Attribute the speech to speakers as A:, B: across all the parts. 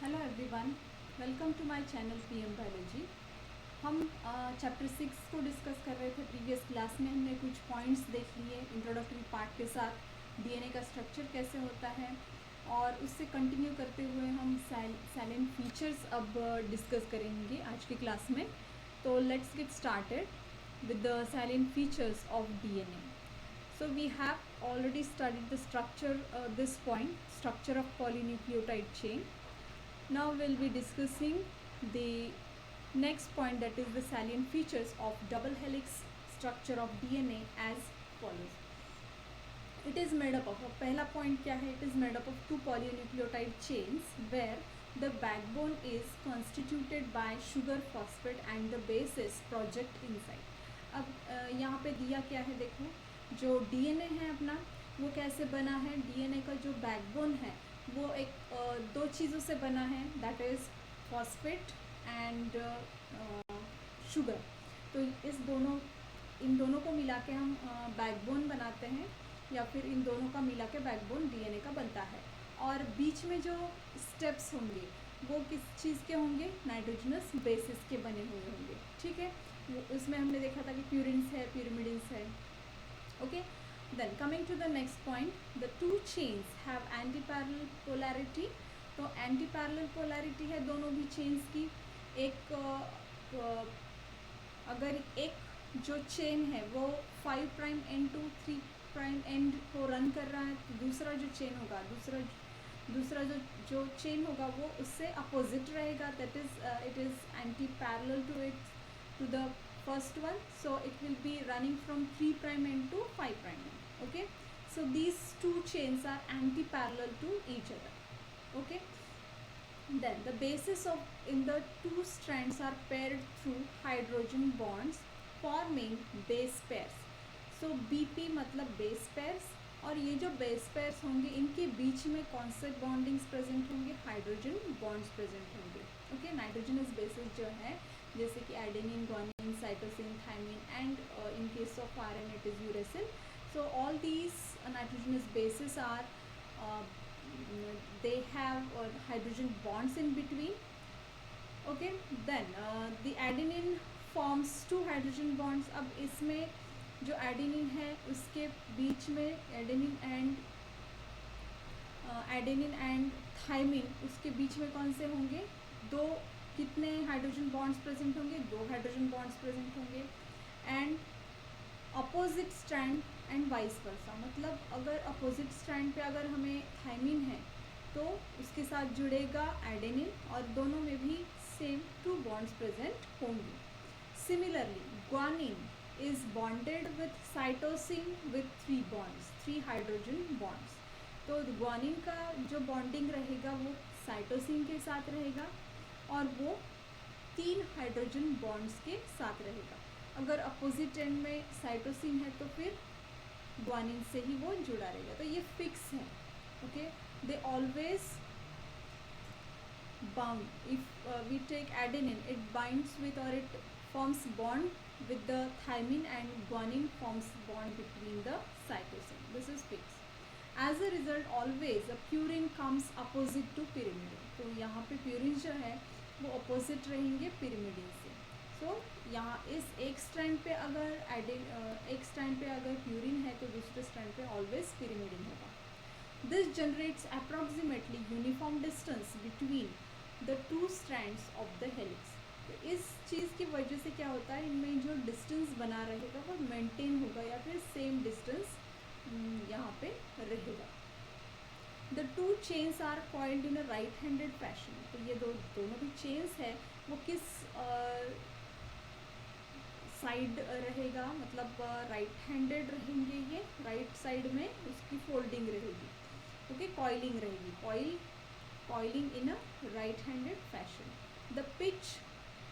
A: Hello everyone, welcome to my channel PM biology. हम chapter 6 को discuss कर रहे थे। प्रीवियस क्लास में हमने कुछ पॉइंट्स देख लिए इंट्रोडक्टरी पार्ट के साथ, डीएनए का स्ट्रक्चर कैसे होता है, और उससे कंटिन्यू करते हुए हम साइलेंट फीचर्स अब डिस्कस करेंगे आज की क्लास में। तो let's get started with the salient features of DNA. So we have already studied the structure, this point, structure of polynucleotide chain. Now we'll be discussing the next point, that is the salient features of double helix structure of DNA as follows. It is made up of, पहला point क्या है? It is made up of two polynucleotide chains where the backbone is constituted by sugar phosphate and the base is project inside. अब यहाँ पे दिया क्या है देखो, जो डीएनए है अपना वो कैसे बना है। डीएनए का जो बैकबोन है वो एक दो चीज़ों से बना है, that is phosphate and sugar. तो इन दोनों को मिला के हम बैकबोन बनाते हैं, या फिर इन दोनों का मिला के बैकबोन डीएनए का बनता है। और बीच में जो स्टेप्स होंगे वो किस चीज़ के होंगे? नाइट्रोजनस बेसिस के बने हुए होंगे, ठीक है। उसमें हमने देखा था कि प्यूरिन्स है, pyrimidines है, okay. Then coming to the next point, the two chains have anti-parallel polarity. तो anti-parallel polarity है दोनों भी chains की। एक अगर एक जो chain है वो 5' end to 3' end को रन कर रहा है, तो दूसरा जो chain होगा, दूसरा जो chain होगा वो उससे opposite रहेगा, that is it is anti-parallel to the first one, so it will be running from 3' end to 5' end. Okay, so these two chains are anti-parallel to each other. Okay, then the bases of in the two strands are paired through hydrogen bonds forming base pairs. So BP मतलब base pairs, और ये जो base pairs होंगे इनके बीच में कौन से bondings present होंगे? हाइड्रोजन बॉन्ड्स प्रेजेंट होंगे। ओके, नाइट्रोजनस बेसिस जो है जैसे कि adenine, guanine, cytosine, thymine and in case of RNA it is uracil. So all these nitrogenous bases are they have hydrogen bonds in between. Okay, then the adenine forms two hydrogen bonds. अब इसमें जो adenine है उसके बीच में adenine and thymine, उसके बीच में कौन से होंगे? दो. कितने हाइड्रोजन बॉन्ड्स प्रेजेंट होंगे? दो हाइड्रोजन बॉन्ड्स प्रेजेंट होंगे. And opposite strand and vice versa, मतलब अगर अपोजिट स्ट्रैंड पे अगर हमें थाइमिन है तो उसके साथ जुड़ेगा एडेनिन, और दोनों में भी सेम टू बॉन्ड्स प्रेजेंट होंगे. Similarly guanine is bonded with cytosine with 3 bonds, 3 hydrogen bonds. तो ग्वानिन का जो बॉन्डिंग रहेगा वो साइटोसिन के साथ रहेगा और वो 3 हाइड्रोजन बॉन्ड्स के साथ रहेगा. अगर अपोजिट एंड में साइटोसिन है तो फिर ग्वानिन से ही वो जुड़ा रहेगा. तो ये फिक्स है. Okay, they always bound. If we take adenine, it binds with or it forms bond with the thymine, and guanine forms bond between the cytosine. This is fixed. As a result, always a purine comes opposite to pyrimidine. तो यहाँ पे purine जो है वो opposite रहेंगे pyrimidine से. So यहाँ इस एक strand पे अगर purine है तो दूसरे strand पे always pyrimidine होगा. This generates approximately uniform distance between the two strands of the helix. तो इस चीज़ की वजह से क्या होता है, इनमें जो डिस्टेंस बना रहेगा वो मेंटेन होगा, या फिर सेम डिस्टेंस यहाँ पे रहेगा. The two chains are coiled in a right-handed fashion. तो ये दोनों भी chains है वो किस साइड रहेगा, मतलब राइट हैंडेड रहेंगे. ये राइट साइड में उसकी फोल्डिंग रहेगी. ओके, कॉइलिंग रहेगी. Coiling in a right handed fashion. The pitch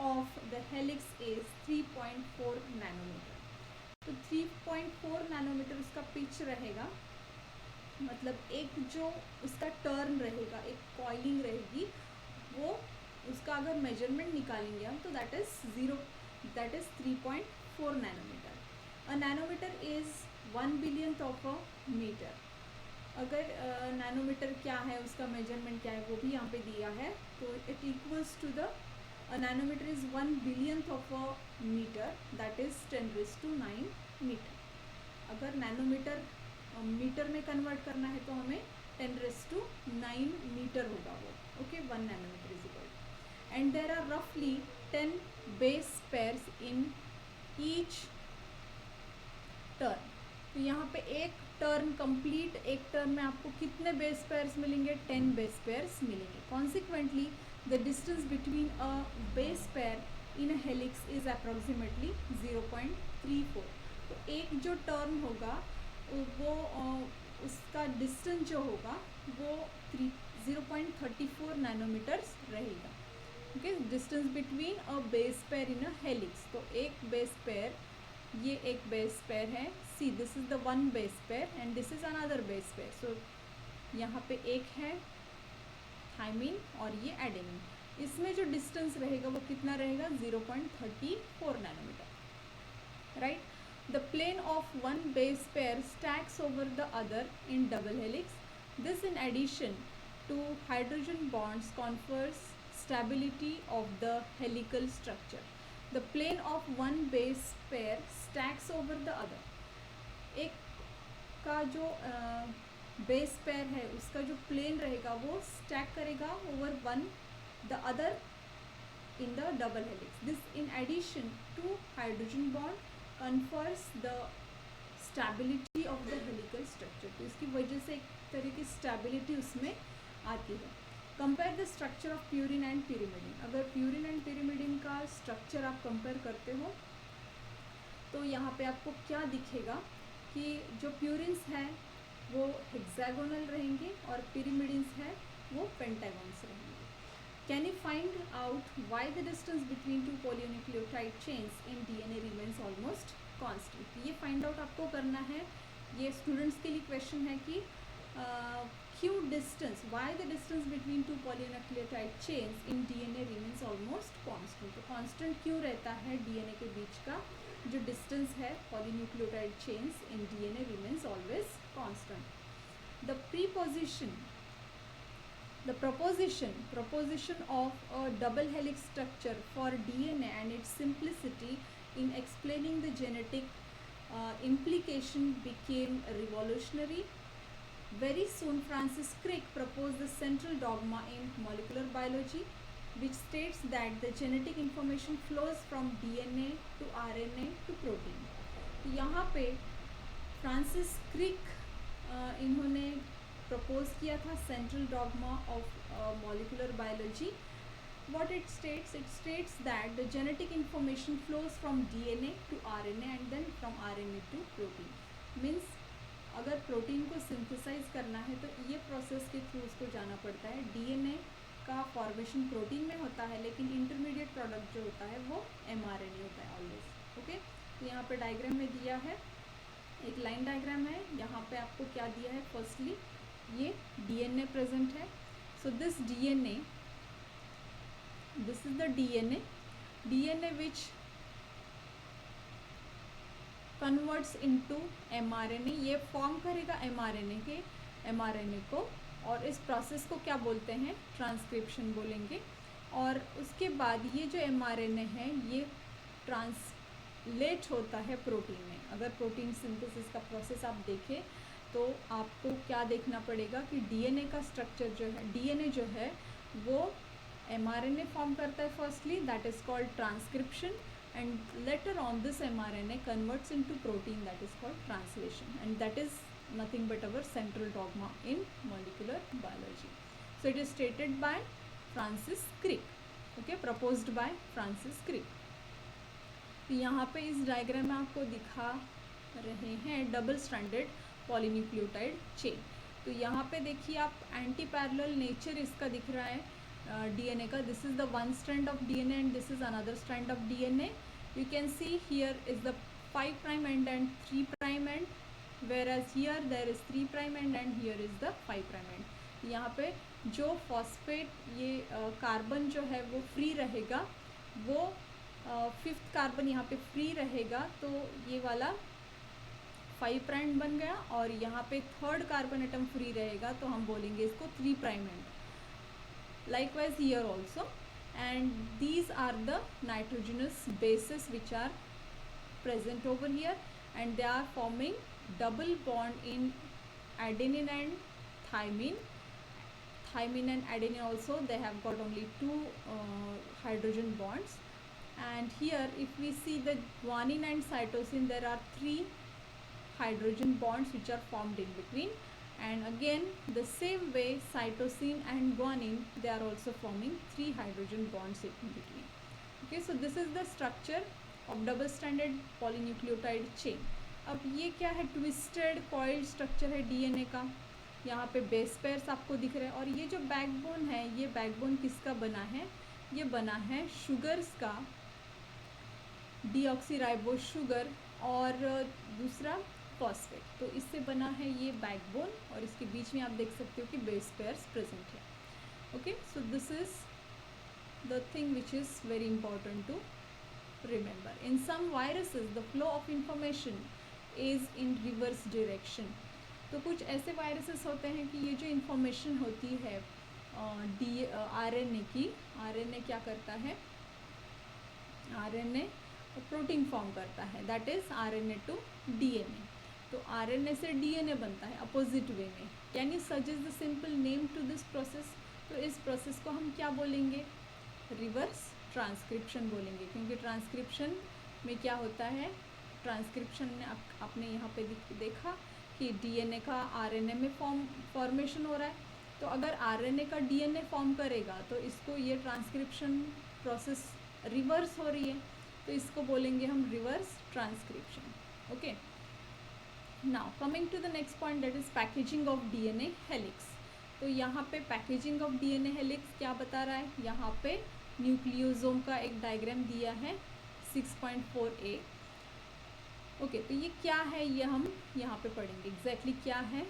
A: of the helix is 3.4 nanometre. तो 3.4 नैनोमीटर उसका पिच रहेगा, मतलब एक जो उसका टर्न रहेगा, एक कॉइलिंग रहेगी, वो उसका अगर मेजरमेंट निकालेंगे हम तो that is 3.4 nanometre. A nanometre is 1 billionth of a meter. अगर नैनोमीटर क्या है, उसका मेजरमेंट क्या है, वो भी यहाँ पे दिया है। तो it equals to the nanometre is 1 billionth of a metre, that is 10⁹ metre. अगर नैनोमीटर मीटर में कन्वर्ट करना है तो हमें 10⁹ मीटर होगा वो, okay. 1 nanometre is equal, and there are रफली 10 base pairs in each turn. तो यहाँ पे एक टर्न कंप्लीट, एक टर्न में आपको कितने बेस पेयर्स मिलेंगे? 10 बेस पेयर्स मिलेंगे। Consequently the distance between a base pair in a helix is approximately 0.34। तो एक जो टर्न होगा वो उसका डिस्टेंस जो होगा वो 0.34 नैनोमीटर्स रहेगा, okay. Distance between a base pair in a helix, तो एक बेस पेयर, ये एक बेस पेयर है, see this is the one base pair and this is another base pair. So यहाँ पे एक है थायमिन और ये एडेनिन, इसमें जो डिस्टेंस रहेगा वो कितना रहेगा? 0.34 nanometre, right. The plane of one base pair stacks over the other in double helix. This, in addition to hydrogen bonds, confers stability of the helical structure. The plane of one base pair stacks over the other. एक का जो base pair है उसका जो plane रहेगा वो stack करेगा over one the other in the double helix. This, in addition to hydrogen bond, confers the stability of the helical structure. तो इसकी वजह से एक तरह की स्टेबिलिटी उसमें आती है। Compare the structure of purine and pyrimidine. अगर प्यूरिन एंड pyrimidine का स्ट्रक्चर आप कंपेयर करते हो तो यहाँ पे आपको क्या दिखेगा कि जो प्यूरिन्स हैं वो हेक्सागोनल रहेंगे और pyrimidines है वो पेंटागोन्स रहेंगे। Can you find out why the distance between two polynucleotide chains in DNA remains almost constant? ये फाइंड आउट आपको करना है, ये स्टूडेंट्स के लिए क्वेश्चन है कि क्यों distance, why the distance between two polynucleotide chains in DNA remains almost constant? तो कांस्टेंट क्यों रहता है डीएनए के बीच का जो डिस्टेंस है polynucleotide chains in DNA remains always constant. The proposition of a double helix structure for DNA and its simplicity in explaining the genetic implication became revolutionary. Very soon Francis Crick proposed the central dogma in molecular biology, which states that the genetic information flows from DNA to RNA to protein. तो यहाँ पे Francis Crick इन्होंने propose किया था central dogma of molecular biology. What it states that the genetic information flows from DNA to RNA and then from RNA to protein. Means अगर protein को synthesise करना है तो ये प्रोसेस के थ्रू उसको जाना पड़ता है. डीएनए का फॉर्मेशन प्रोटीन में होता है लेकिन इंटरमीडिएट प्रोडक्ट जो होता है वो एमआरएनए होता है ऑलवेज. ओके, तो यहाँ पे डायग्राम में दिया है, एक लाइन डायग्राम है. यहाँ पे आपको क्या दिया है, फर्स्टली ये डीएनए प्रेजेंट है. So this DNA, this is the DNA which converts into mRNA. ये फॉर्म करेगा एमआरएनए को और इस प्रोसेस को क्या बोलते हैं, ट्रांसक्रिप्शन बोलेंगे. और उसके बाद ये जो एमआरएनए है ये ट्रांसलेट होता है प्रोटीन में. अगर प्रोटीन सिंथेसिस का प्रोसेस आप देखें तो आपको क्या देखना पड़ेगा कि डीएनए का स्ट्रक्चर जो है, डीएनए जो है वो एमआरएनए फॉर्म करता है firstly, that is called transcription, and later on this mRNA converts into protein, that is called translation, and that is nothing but our central dogma in molecular biology. So it is stated by Francis Crick, okay, proposed by Francis Crick. तो यहाँ पे इस diagram में आपको दिखा रहे हैं double stranded polynucleotide chain. तो यहाँ पे देखिए आप एंटी पैरेलल नेचर इसका दिख रहा है DNA का. This is the one strand of DNA and this is another strand of DNA. You can see here is the 5 prime end and 3 prime end, whereas here there is 3 prime end and here is the 5 prime end. यहाँ पे जो phosphate ये carbon जो है वो free रहेगा, वो 5th carbon यहाँ पे फ्री रहेगा, तो ये वाला 5 प्राइम बन गया, और यहाँ पे थर्ड कार्बन एटम फ्री रहेगा तो हम बोलेंगे इसको 3 prime and likewise here also. And these are the nitrogenous bases which are present over here, and they are forming double bond in adenine and thymine. Thymine and adenine also, they have got only two hydrogen bonds. And here if we see the guanine and cytosine, there are 3 hydrogen bonds which are formed in between. And again the same way cytosine and guanine, they are also forming 3 hydrogen bonds in between. Okay, so this is the structure of double stranded polynucleotide chain. अब ये क्या है, twisted coiled structure है DNA का। यहाँ पे base pairs आपको दिख रहे हैं, और ये जो बैकबोन है, ये बैकबोन किसका बना है, ये बना है शुगर्स का, डीऑक्सीराइबोज शुगर और दूसरा फॉस्फेट। तो इससे बना है ये बैकबोन, और इसके बीच में आप देख सकते हो कि बेस पेयर्स प्रेजेंट है। Okay, so this is the thing which is very important to remember. In some viruses the flow of information is in reverse direction. तो कुछ ऐसे वायरसेस होते हैं कि ये जो इंफॉर्मेशन होती है आरएनए की, आरएनए क्या करता है, आरएनए प्रोटीन फॉर्म करता है, that is RNA to DNA. तो आरएनए से डीएनए बनता है अपोजिट वे में। Can you suggest the simple name to this process? तो इस प्रोसेस को हम क्या बोलेंगे, रिवर्स ट्रांसक्रिप्शन बोलेंगे, क्योंकि ट्रांसक्रिप्शन में क्या होता है, ट्रांसक्रिप्शन में आपने यहाँ पे देखा कि डीएनए का आरएनए में फॉर्मेशन हो रहा है। तो अगर आरएनए का डीएनए फॉर्म करेगा तो इसको, ये ट्रांसक्रिप्शन प्रोसेस रिवर्स हो रही है, तो इसको बोलेंगे हम reverse transcription. Okay, now coming to the next point, that is packaging of DNA helix. तो यहाँ पे पैकेजिंग ऑफ डीएनए हेलिक्स क्या बता रहा है, यहाँ पे न्यूक्लियोसोम का एक डायग्राम दिया है 6.4a। ओके, तो ये क्या है, ये हम यहाँ पे पढ़ेंगे एग्जैक्टली क्या है।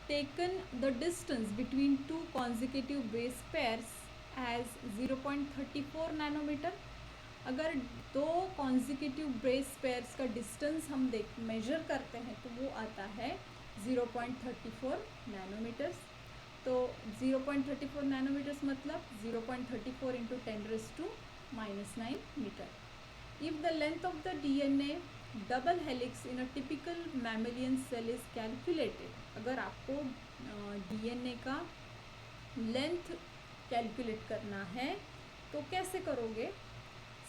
A: Taken the distance between 2 consecutive base pairs as 0.34 nanometre. अगर 2 consecutive बेस पेयर्स का डिस्टेंस हम मेजर करते हैं तो वो आता है 0.34 नैनोमीटर्स। तो 0.34 नैनोमीटर्स मतलब 0.34 into 10⁻⁻⁹ metre. If the length of the DNA double helix in a typical mammalian cell is calculated, अगर आपको डीएनए का लेंथ कैलकुलेट करना है तो कैसे करोगे,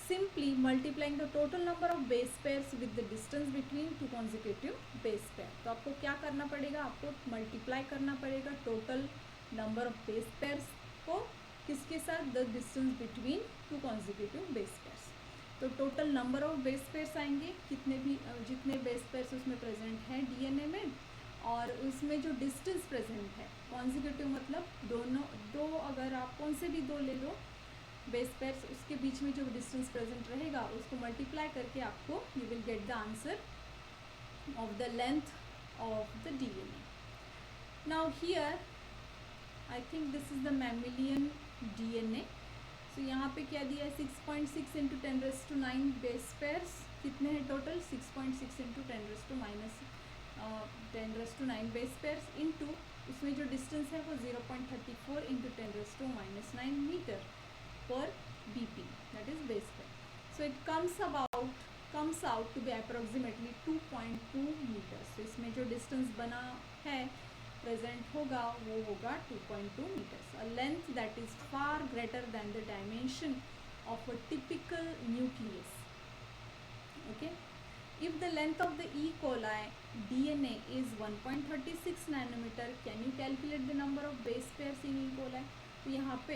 A: simply multiplying the total number of base pairs with the distance between 2 consecutive base pair. तो आपको क्या करना पड़ेगा, आपको मल्टीप्लाई करना पड़ेगा total number of base pairs को किसके साथ, the distance between 2 consecutive base pairs. तो total number of base pairs आएंगे, जितने बेस पेयर्स उसमें प्रेजेंट हैं डीएनए में, और उसमें जो डिस्टेंस प्रेजेंट है, कॉन्जिक्यूटिव मतलब दो अगर आप कौन से भी 2 ले लो बेस पेयर्स, उसके बीच में जो डिस्टेंस प्रेजेंट रहेगा उसको मल्टीप्लाई करके आपको you will get the answer of the length of the DNA. Now here I think this is the mammalian DNA. So यहाँ पे क्या दिया है, 6.6 इंटू 10⁻⁹ बेस पेयर्स कितने हैं total, 6.6 into 10⁻⁹ base pairs into उसमें जो डिस्टेंस है वो 0.34 into 10⁻⁹ metre per BP, that is base pair. So it comes out to be approximately 2.2 meters. So इसमें जो distance बना है present होगा वो होगा 2.2 meters. A length that is far greater than the dimension of a typical nucleus. Okay. If the length of the E. coli DNA is 1.36 nanometer, can you calculate the number of base pairs in E. coli? तो यहाँ पे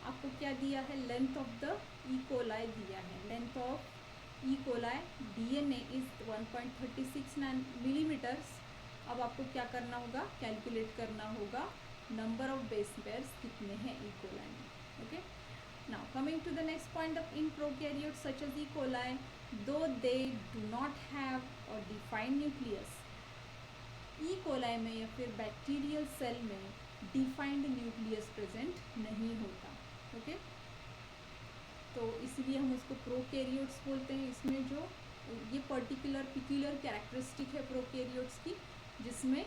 A: आपको क्या दिया है, length of the E coli दिया है। Length of E coli DNA is 1.36 millimetres. अब आपको क्या करना होगा, कैलकुलेट करना होगा नंबर ऑफ बेस पेयर्स कितने हैं ई कोलाई में। Okay, now coming to the next point, of in prokaryotes such as E coli, though they do not have or defined nucleus, E coli में या फिर bacterial cell में defined nucleus present नहीं होता। Okay, तो इसलिए हम उसको प्रोकैरियोट्स बोलते हैं। इसमें जो ये पिक्यूलर कैरेक्टरिस्टिक है प्रोकैरियोट्स की, जिसमें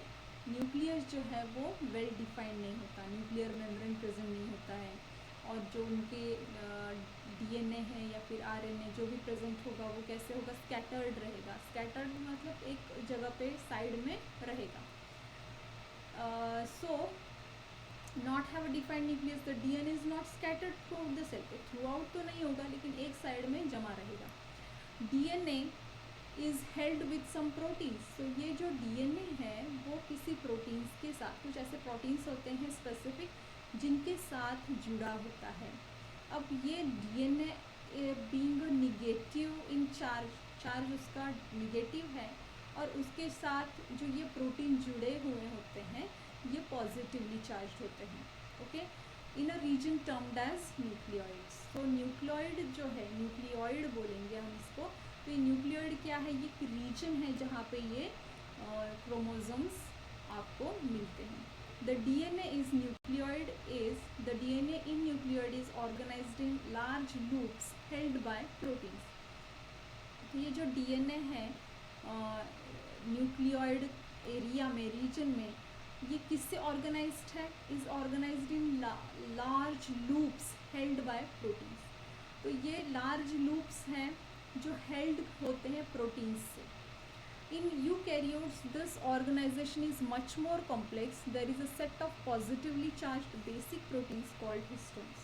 A: न्यूक्लियस जो है वो वेल डिफाइंड नहीं होता, न्यूक्लियर मेम्ब्रेन प्रेजेंट नहीं होता है, और जो उनके डीएनए है या फिर आरएनए जो भी प्रेजेंट होगा वो कैसे होगा, स्कैटर्ड रहेगा। स्कैटर्ड मतलब एक जगह पे साइड में रहेगा। So not have a defined nucleus, the DNA is not scattered throughout the cell, तो थ्रू आउट तो नहीं होगा लेकिन एक साइड में जमा रहेगा। DNA is held with some proteins, तो ये जो डीएनए है वो किसी प्रोटीन्स के साथ, कुछ ऐसे प्रोटीन्स होते हैं स्पेसिफिक जिनके साथ जुड़ा होता है। अब ये DNA being negative in charge उसका निगेटिव है, और उसके साथ जो ये प्रोटीन जुड़े हुए होते हैं ये पॉजिटिवली चार्ज होते हैं। Okay, in a reason termed as nucleoids. तो न्यूक्लियोइड जो है, न्यूक्लियोइड बोलेंगे हम इसको, तो ये न्यूक्लियोइड क्या है, ये एक रीजन है जहाँ पे ये क्रोमोसोम्स आपको मिलते हैं। The DNA is nucleoid is the DNA in nucleoid is organised in large loops held by proteins. तो ये जो डीएनए है न्यूक्लियोइड एरिया में, रीजन में, ये किससे ऑर्गेनाइज्ड है, is organised in large loops held by proteins. तो ये लार्ज लूप्स हैं जो हेल्ड होते हैं प्रोटीन्स से। In eukaryotes this organisation is much more complex, there is a set of positively charged basic proteins called histones.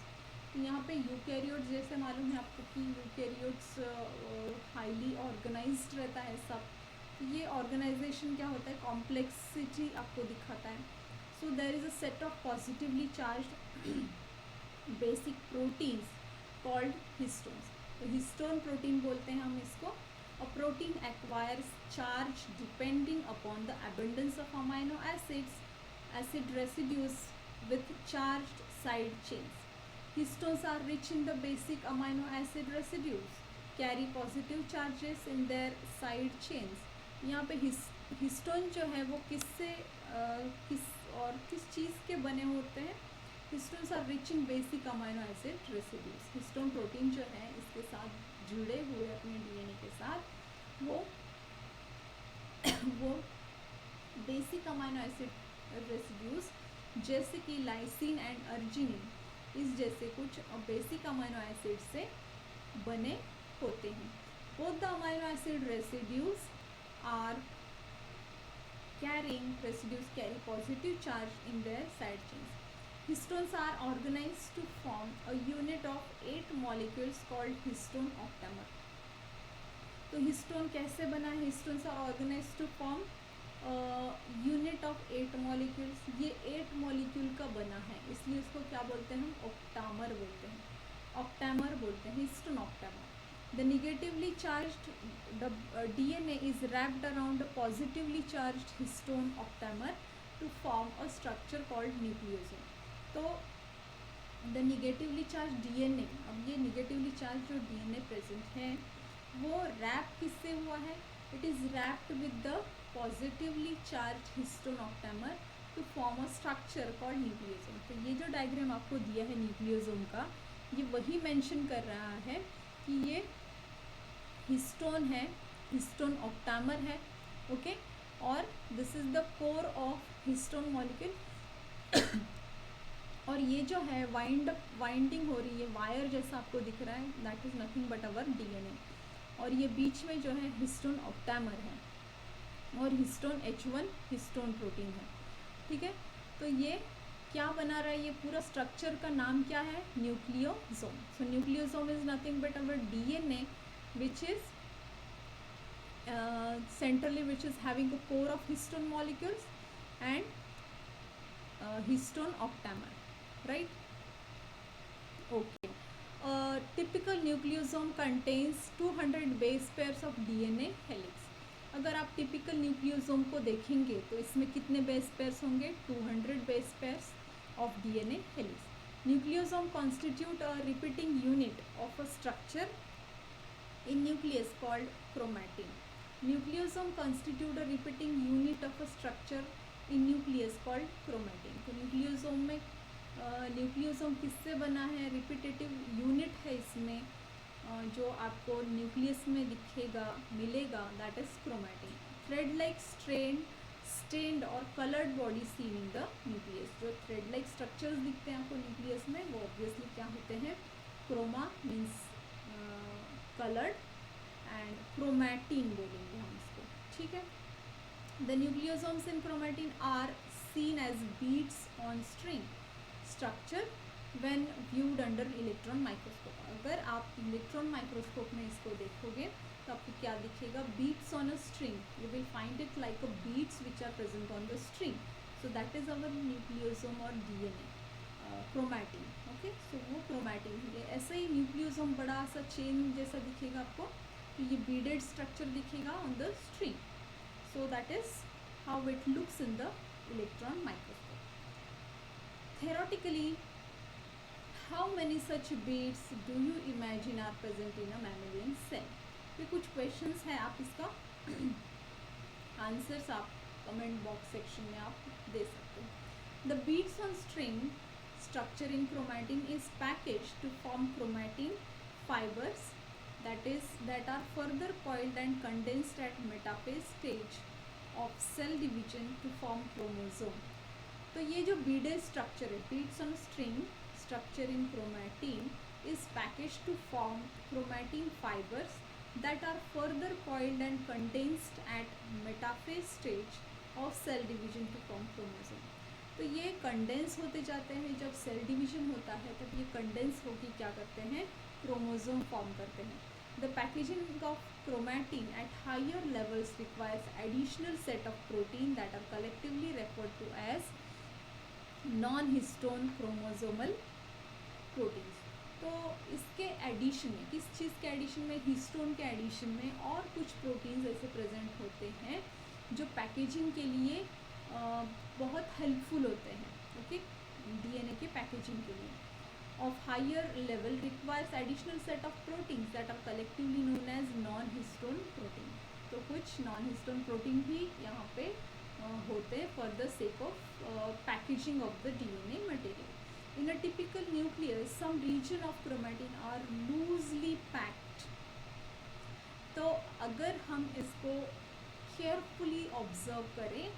A: तो यहाँ पे यूकैरियोट्स, जैसे मालूम है आपको कि यूकैरियोट्स हाईली ऑर्गेनाइज्ड रहता है सब, तो ये ऑर्गेनाइजेशन क्या होता है, कॉम्प्लेक्सिटी आपको दिखाता है। So there is a set of positively charged basic proteins called histones. तो हिस्टोन प्रोटीन बोलते हैं हम इसको। A protein acquires charge depending upon the abundance of amino acids, acid residues with charged side chains. Histones are rich in the basic amino acid residues, carry positive charges in their side chains. यहाँ पे histone जो है वो किस चीज़ के बने होते हैं, histones are rich in basic amino acid residues. Histone protein जो है इसके साथ जुड़े हुए अपने डीएनए के साथ वो बेसिक अमाइनो एसिड रेसिड्यूज जैसे कि लाइसिन एंड अर्जिनिन इस जैसे कुछ बेसिक अमाइनो एसिड से बने होते हैं। Both the amino acid residues carry positive charge in their side chains. Histones are organized to form a unit of 8 molecules called histone octamer. तो हिस्टोन कैसे बना है, histones are organised to form unit of 8 molecules. ये 8 molecule का बना है, इसलिए उसको क्या बोलते हैं, हम ऑक्टामर बोलते हैं, ऑक्टामर बोलते हैं, histone octamer. The negatively charged DNA is wrapped around a positively charged histone octamer to form a structure called nucleosome. तो the negatively charged DNA, अब ये negatively charged जो DNA present है वो रैप किससे हुआ है, it is wrapped with the positively charged histone octamer to form a structure called nucleosome. तो ये जो डायग्राम आपको दिया है न्यूक्लियोसोम का, ये वही मेंशन कर रहा है कि ये हिस्टोन है, हिस्टोन ऑक्टामर है, ओके, और this is the core of histone molecule. और ये जो है वाइंडिंग हो रही है, वायर जैसा आपको दिख रहा है, that is nothing but our DNA. और ये बीच में जो है हिस्टोन ऑक्टामर है, और हिस्टोन H1 हिस्टोन प्रोटीन है, ठीक है। तो ये क्या बना रहा है, ये पूरा स्ट्रक्चर का नाम क्या है, nucleosome. So nucleosome is nothing but our DNA which is centrally which is having a core of histone molecules and histone octamer, right? Okay. Typical nucleosome contains 200 base pairs of DNA helix. अगर आप typical nucleosome को देखेंगे तो इसमें कितने base pairs होंगे, 200 base pairs of DNA helix. Nucleosome constitute a repeating unit of a structure in nucleus called chromatin. Nucleosome constitute a repeating unit of a structure in nucleus called chromatin. तो nucleosome में nucleosome किससे बना है, repetitive unit है इसमें जो आपको nucleus में दिखेगा मिलेगा, that is chromatin. Thread like stained और coloured body seen in the nucleus. जो थ्रेड लाइक स्ट्रक्चर्स दिखते हैं आपको न्यूक्लियस में, वो ऑब्वियसली क्या होते हैं, chroma means coloured, and chromatin बोलेंगे हम इसको, ठीक है। The nucleosomes in chromatin are seen as beads on string structure when viewed under electron microscope। अगर आप इलेक्ट्रॉन माइक्रोस्कोप में इसको देखोगे तो आपको क्या दिखेगा, beads on a string, you will find it like a beads which are present on the string, so that is our nucleosome or DNA, chromatin, okay. So वो क्रोमैटिन है। ऐसा ही न्यूक्लियोसोम बड़ा सा चेन जैसा दिखेगा आपको, तो ये बीडेड स्ट्रक्चर दिखेगा on the string, so that is how it looks in the electron microscope. Theoretically, how many such beads do you imagine are present in a mammalian cell? ये कुछ questions है, आप इसका आंसर्स आप comment box section में आप दे सकते हो। The beads on string structure in chromatin is packaged to form chromatin fibers that are further coiled and condensed at metaphase stage of cell division to form chromosome। तो ये जो beaded structure है, beads on string structure in chromatin is packaged to form chromatin fibers that are further coiled and condensed at metaphase stage of cell division to form chromosome। तो ये condense होते जाते हैं, जब सेल डिवीजन होता है तब ये कंडेंस होकर क्या करते हैं, क्रोमोसोम फॉर्म करते हैं। The packaging of chromatin at higher levels requires additional set of protein that are collectively referred to as non-histone chromosomal proteins। तो इसके एडिशन में, किस चीज़ के एडिशन में, हिस्टोन के एडिशन में और कुछ प्रोटीन्स ऐसे प्रेजेंट होते हैं जो पैकेजिंग के लिए बहुत हेल्पफुल होते हैं, ओके, डीएनए के पैकेजिंग के लिए। of higher level requires additional set of proteins that are collectively known as non-histone protein। तो कुछ non-histone protein भी यहाँ पे होते हैं for the sake of packaging of the DNA material। In a typical nucleus, some region of chromatin are loosely packed। तो अगर हम इसको carefully observe करें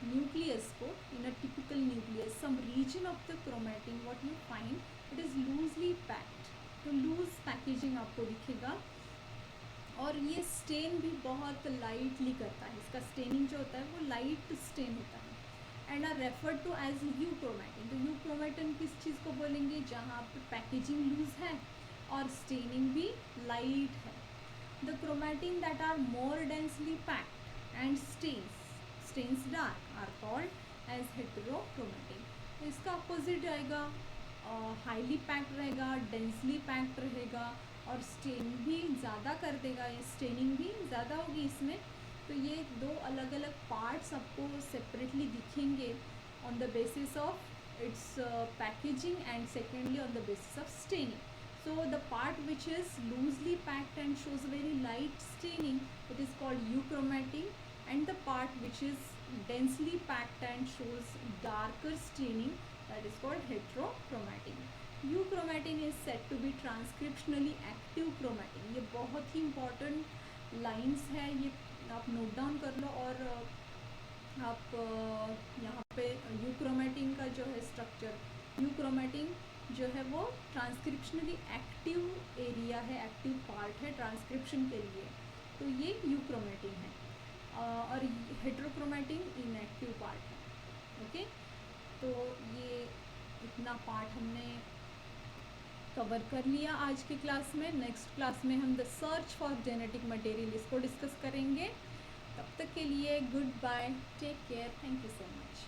A: न्यूक्लियस को, in a typical nucleus some region of the chromatin what you find it is loosely packed. तो loose packaging आपको दिखेगा, और ये स्टेन भी बहुत लाइटली करता है, इसका स्टेनिंग जो होता है वो लाइट स्टेन होता है। And are referred to as euchromatin. तो यू क्रोमैटिन किस चीज़ को बोलेंगे, जहाँ पे पैकेजिंग लूज है और स्टेनिंग भी लाइट है। The chromatin that are more densely packed and stains dark are called as heterochromatin। तो इसका अपोजिट आएगा, हाईली पैक्ड रहेगा, डेंसली पैक्ड रहेगा, और स्टेन भी ज़्यादा कर देगा, ये स्टेनिंग भी ज़्यादा होगी इसमें। तो ये दो अलग अलग पार्ट्स आपको सेपरेटली दिखेंगे on the basis of its packaging and secondly on the basis of staining. So the part which is loosely packed and shows very light staining, it is called euchromatin, and the part which is densely packed and shows darker staining, that is called heterochromatin। Euchromatin is said to be transcriptionally active chromatin। ये बहुत ही important lines है, ये आप note down कर लो, और आप यहाँ पे यूक्रोमेटिन का जो है स्ट्रक्चर, यूक्रोमेटिन जो है वो ट्रांसक्रिप्शनली एक्टिव एरिया है, एक्टिव पार्ट है ट्रांसक्रिप्शन के लिए, तो ये यूक्रोमेटिन है, और हेट्रोक्रोमेटिन इनएक्टिव पार्ट है, ओके। तो ये इतना पार्ट हमने कवर कर लिया आज की क्लास में। नेक्स्ट क्लास में हम the search for genetic material इसको डिस्कस करेंगे। तब तक के लिए good bye, take care, thank you so much.